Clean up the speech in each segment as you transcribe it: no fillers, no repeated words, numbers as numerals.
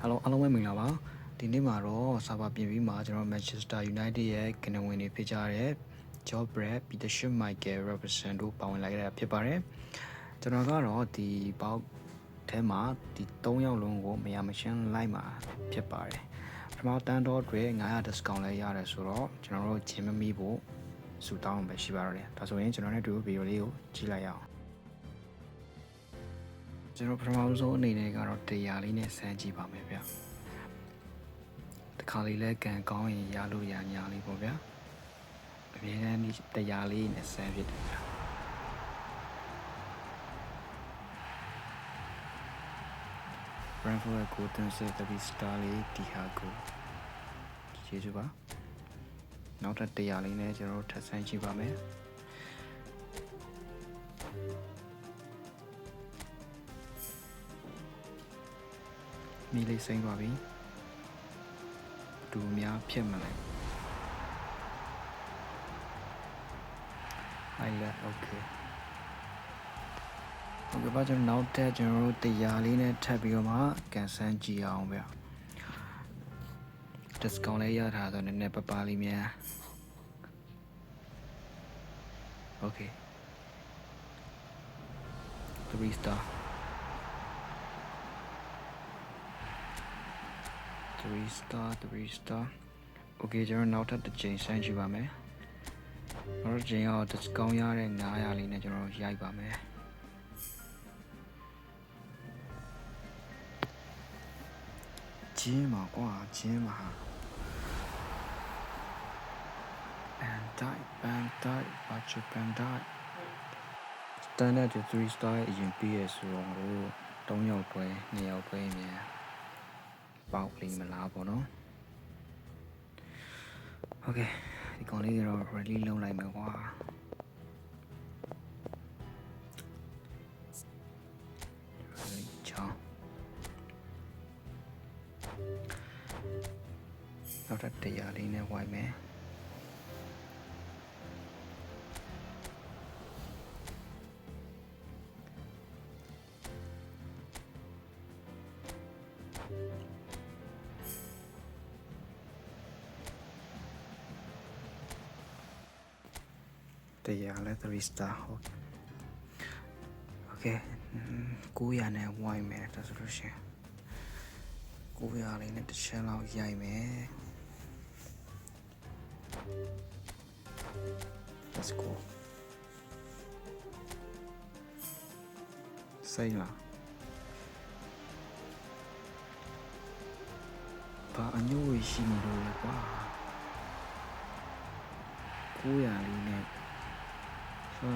Hello အားလုံးပဲမင်္ဂလာပါဒီနေ့မှာတော့စာပါပြင်ပြီးမှာကျွန်တော် Manchester United ရဲ့ကနေဝင်တွေဖြစ်ကြတဲ့ Joe Brett, Peter Michael Robertson တို့ပါဝင်လာခဲ့တာဖြစ်ပါတယ်ကျွန်တော်ကတော့ဒီပေါက်ထဲမှာဒီ3ယောက်လုံးကိုမရမချင်းလိုက်မှာဖြစ်ပါတယ်ပထမတန်းတော့တွေ900 discount လဲရတယ်ဆိုတော့ကျွန်တော်တို့ဂျင်းမမီဖို့စူတောင်းပဲရှိပါတော့တယ်ဒါဆိုရင်ကျွန်တော်နဲ့တူဗီဒီယိုလေးကိုကြည့်လိုက်ရအောင်ကျွန်တော်ပထမဆုံးအနေနဲ့ကတော့တရားလေးနဲ့စမ်းကြည့်ပါမယ်ဗျတခါလေးလဲကန်ကောင်းရင်ရလို့ရညာလေးပေါ့ဗျအမြဲတမ်းဒီတရားလေးနဲ့စမ်းဖြစ်တယ်ဗျ Brentford ကိုတင်ဆက်တဲ့စတာလေးဒီဟာကိုကျေးဇူးပါနောက်ထပ်တရားလေးနဲ့ကျွန်တော်တို့ထပ်ဆန်းကြည့်ပါမယ်မီလေးစိမ့်သွားပြီတူများဖြစ်မလဲโอเคပါကျွန်တော်နောက်တက်ကျွန်တော်တို့တရားလေးနဲ့ထပ်ပြီးတော့မှကန်ဆန်းကြည့်အောင်ဗျ discount လေးရထားဆိုတော့နည်းနည်းပပလေးများ okay 3 star okay ကျွန်တော်နောက်ထပ်တစ်ချိန်ဆန်းကြည့်ပါမယ်နောက်တစ်ချိန်တော့ discount ရတဲ့900လေးနဲ့ကျွန်တော်ရိုက်ပါမယ်ဂျင်းမှာကွာဂျင်းမှာဘန်တိုက်ဘာချဘန်တိုက်စတန်ဒတ်3 star အရင်ပြီးရဆိုတော့3ယောက်ပွဲ2ယောက်ပွဲမြန်ပေါက်လိမ့်မလားပေါ့နော်โอเคဒီကောင်လေးကတော့ ready လုပ်လိုက်မယ်ကွာနောက်ထပ်တရားလေးနဲ့ဝိုင်းမယ်တရားလဲ3 star โอเค900နဲ့ဝိုင်းမယ်ဒါဆိုလို့ရှိရင်900လေးနဲ့တစ်ချက်လောက်ရိုက်မယ် let's go စိတ်လားဘာအညို့ရှိနေလို့လဲကွာ900လေးနဲ့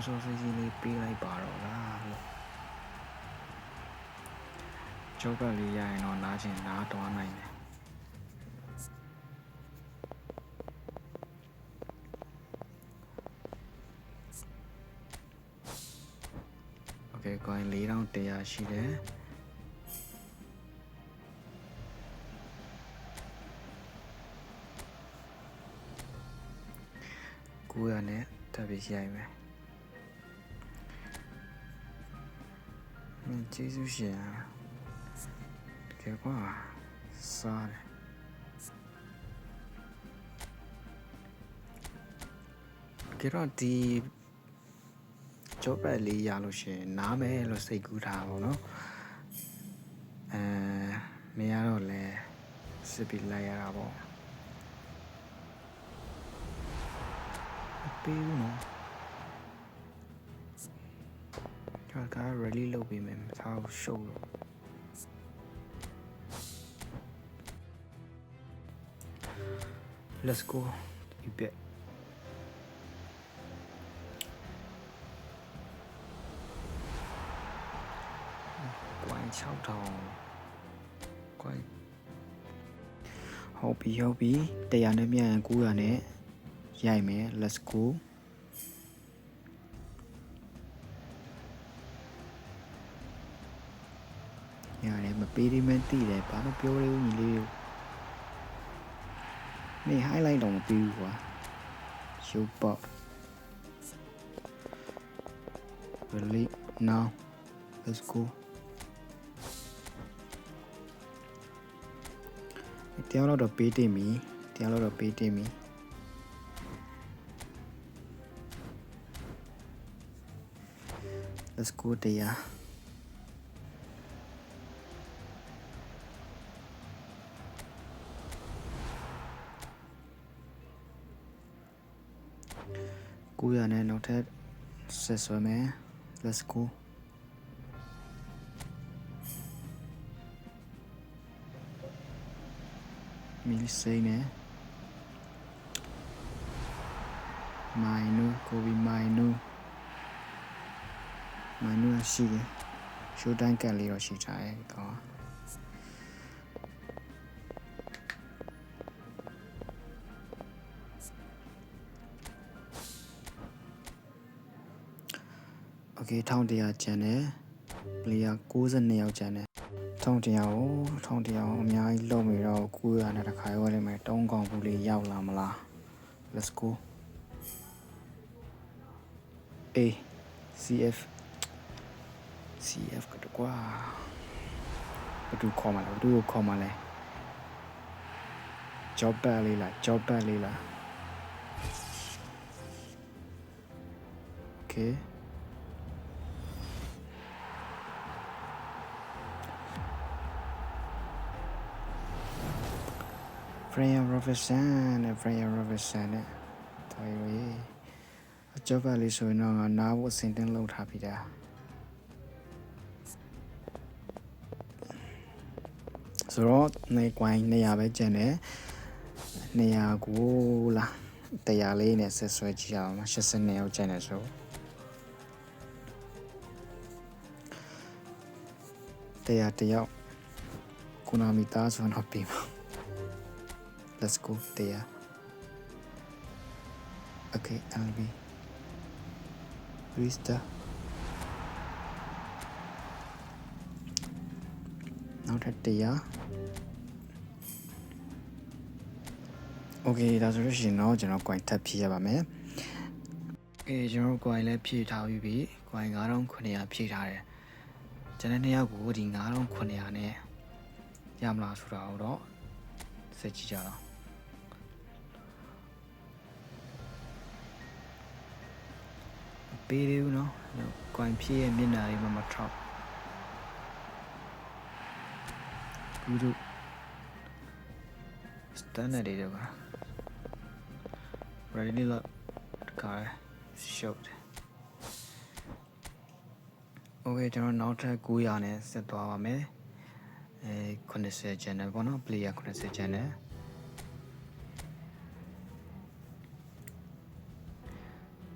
စောစီးလေးပေးလိုက်ပါတော့လားလို့ကျောက်ကလေးရရင်တော့နားချင်နားတွားနိုင်တယ်โอเคကိုင်း4100ရှိတယ်900နဲ့တက်ပြီးရိုက်မယ်ကျေးဇူးရှင်တကယ်ကွာစားတယ်ကြတော့ဒီကြောက်ပတ်လေးရလို့ရှင်နားမယ်လို့စိတ်ကူးထားပါတော့မရတော့လဲစစ်ပြီးလိုက်ရတာပေါ့ပေးဘူးနော်ကျွန်တော်က rally လုပ်ပြီးမယ်မထားဘူးရှုပ်လို့let's go ဒီဘက်ကွိုင်း6000ကွိုင်းဟုတ်ပြီ100နဲ့မြန်900နဲ့ရိုက်မယ် let's goရတယ်မပေးသေးမှန်းသိတယ်ဘာလို့ပြောလဲဦးညီလေးနေ highlight တော့မပေးဘူးကွာရုပ်ပေါက် really now let's go တရားတော့ပေးတင်ပြီတရားတော့ပေးတင်ပြီlet's go တရားကိုရနဲ့နောက်ထပ်ဆက်ဆွဲမယ် let's go မီလီစိနေမိုင်နူကိုဗီမိုင်နူရှိတယ်ရှိုးတန်းကန်လေးတော့ရှိထားတယ်တော့โอเค1100ကျန်တယ်ပလေယာ62ယောက်ကျန်တယ်1100ကိုအများကြီးလုံးပြီးတော့900နဲ့တစ်ခါရွေးလိုက်မယ်3កောင်ဘူးလေးရောက်လာမလား let's go A CF ကတော့ကွာဘယ်သူခေါ်မှာလဲ job bag လေးလား okay Freya Robinson နဲ့တော်ရည်အကြောက်လေးဆိုရင်တော့ငါနားဖို့အစင်တင်လုပ်ထားပြီဒါဆိုတော့နေကွိုင်း200ပဲကျန်တယ်200ကိုလား100လေးနဲ့ဆက်ဆွဲကြည့်အောင်82ရောက်ကျန်တယ်ဆို100ယောက်ကိုနာမီသားဆိုတော့ပြီLet's go there. Okay, LB. Vista. Now that there. Okay, ဒါဆိုလို့ရှိရင်တော့ကျွန်တော် coin ထပ်ဖြည့်ရပါမယ်။ကျွန်တော် coin လည်းဖြည့်ထားပြီးပြီ။ coin 9900ဖြည့်ထားတယ်။ကျွန်တော်2ယောက်ကိုဒီ9900နဲ့ရမလားဆိုတာတော့စစ်ကြည့်ကြတော့ပေးရဦးနော်ကွန်ဖြည့်ရဲ့မျက်နှာလေးမထောက်ဘူးတို့စတန်ဒတ်တွေတော့ ready look car showed okay ကျွန်တော်နောက်ထပ်900နဲ့ဆက်သွားပါမယ်80 channel ပေါ့နော် player 80 channel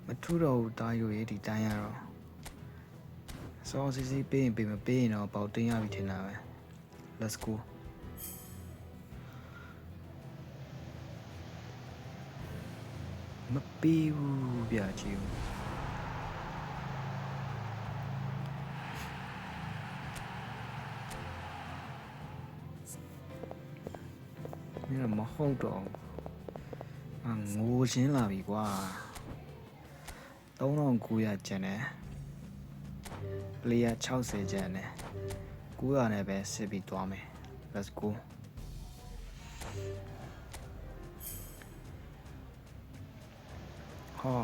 မထူတော့တားရွေးဒီတိုင်းရတော့စောစီစီပေးရင်ပေးမပေးရင်တော့ပေါက်တင်းရပြီထင်တာပဲ let's go မပေးဘူးပြကြည့်ဦးမဟုတ်တော့ငိုချင်းလာပြီကွာ3900ကျန်တယ်ပလေယာ60ကျန်တယ်900နဲ့ပဲစစ်ပြီးသွားမယ် let's go ဟာ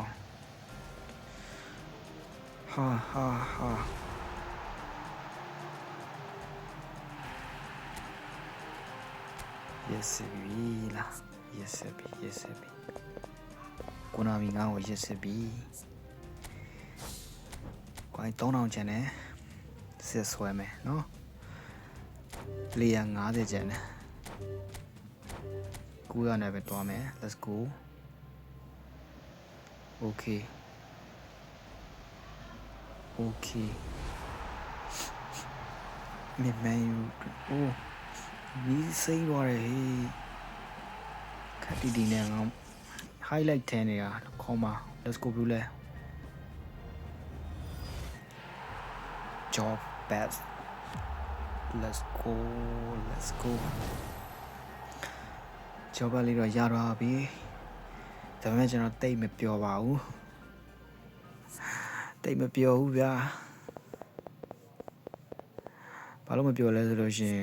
yes ပြီလား yes ပြီကိုနာမီငါ့ကို yes ပြီကွိုင်း3000ကျန်တယ်စစ်ဆွဲမယ်နော်လေယာ50ကျန်တယ်900နဲ့ပဲတွားမယ် let's go okay မြန်ယူအိုးဒီစိမ့်သွားတယ်ဟေးခက်တီနဲ့ငါ highlight 10နေတာခေါ်မှာ let's go blue လဲ job best let's go job လေးတော့ရတော့ပြီဒါပေမဲ့ကျွန်တော်တိတ်မပျော်ပါဘူးဗျာဘာလို့မပျော်လဲဆိုလို့ရှင်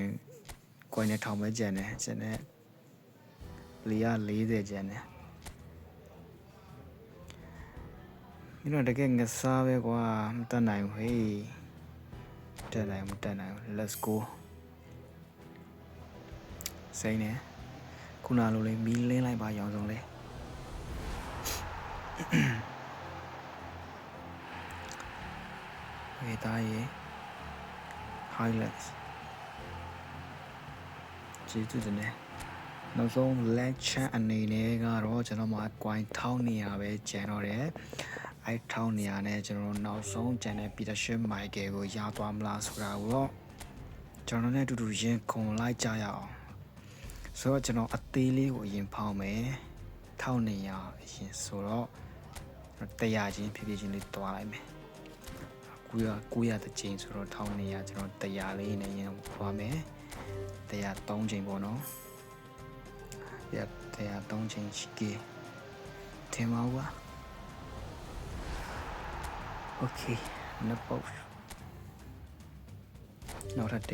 coin နဲ့ထောင်ပဲကျန်တယ်ကျန်တဲ့ လေက40ကျန်တယ်မင်းတို့တကယ်ငစားပဲကွာမတက်နိုင်ဘူးဟေးတက်နိုင်မတက်နိုင်ဘူး let's go စိမ့်နေခုနလိုလေးမီးလင်းလိုက်ပါရောင်စုံလေးဝေးသားရေ highlights ကြည့်ကြည့်နေနောက်ဆုံး lecture အနေနဲ့ကတော့ကျွန်တော်မှာ coin 1200ပဲကျန်တော့တယ်အဲ1200နဲ့ကျွန်တော်နောက်ဆုံးကျန်တဲ့ Peterson Michael ကိုရသွားမလားဆိုတာကိုတော့ကျွန်တော်နဲ့အတူတူရင်ခုန်လိုက်ကြရအောင်ဆိုတော့ကျွန်တော်အသေးလေးကိုအရင်ဖောင်းမယ်1200အရင်ဆိုတော့100ချင်းဖြည်းဖြည်းချင်းလေးတွားလိုက်မယ်900တချင်းဆိုတော့1200ကျွန်တော်100လေးနဲ့ရင်ဖွာမယ်103ချင်းပေါ့နော်103ချင်းရှိကေထင်ပါဦးโอเคနှစ်ပုတ်နောက်ထပ်100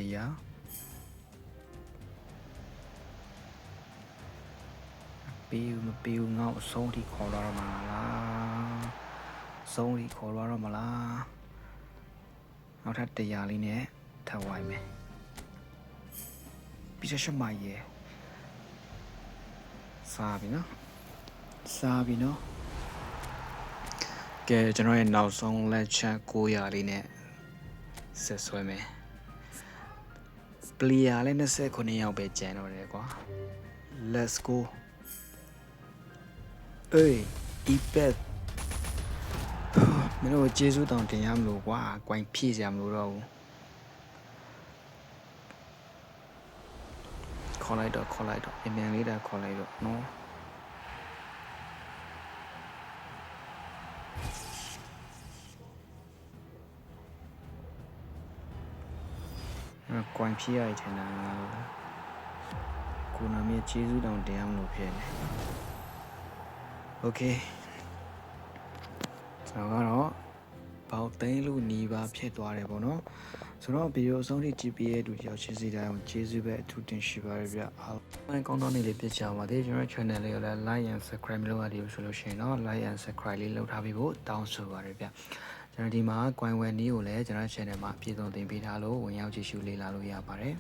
မပေးဘူးငါ့အဆုံးထိခေါ်လာတော့မှာလားဆုံးထိခေါ်လာတော့မလားနောက်ထပ်100လေးနဲ့ထပ်ဝိုင်းမယ်ပြီးတော့ရှမရဲ့စားပြီနော်ကဲကျွန်တော်ရဲ့နောက်ဆုံးလက်ချက်900လေးနဲ့ဆက်ဆွဲမယ်ပလီယာလည်း29ယောက်ပဲကျန်တော့တယ်ကွာ let's go အေး ipad မင်းတို့ကျေးဇူးတောင်တင်ရမလို့ကွာကွိုင်းဖြည့်စရာမလိုတော့ဘူးခေါ်လိုက်တော့အမြန်လေးတာခေါ်လိုက်တော့နော်ကွိုင်းဖြည့်ရတဲ့နာကိုနာမည်ကျေးဇူးတောင်တင်ရမလို့ဖြစ်နေโอเคကျွန်တော်ကတော့ပေါက်သိန်းလို့หนีပါဖြစ်သွားတယ်ပေါ့နော်ဆိုတော့ဗီဒီယိုအဆုံးထိ GPA တူတယောက်ချင်းစီတိုင်းကိုကျေးဇူးပဲအထူးတင်ရှိပါရဗျအားလုံးကောင်းတော့နေလေးပြချပါသေးကျွန်တော် channel လေးကိုလည်း like and subscribe လုပ်ရသေးလို့ဆိုလို့ရှိရင်တော့ like and subscribe လေးလုပ်ထားပြီးဖို့တောင်းဆိုပါရဗျကျွန်တော်ဒီမှာ coin ဝယ်နည်းကိုလည်းကျွန်တော် channel မှာအပြည့်စုံသင်ပေးထားလို့ဝင်ရောက်ကြည့်ရှုလေ့လာလို့ရပါတယ်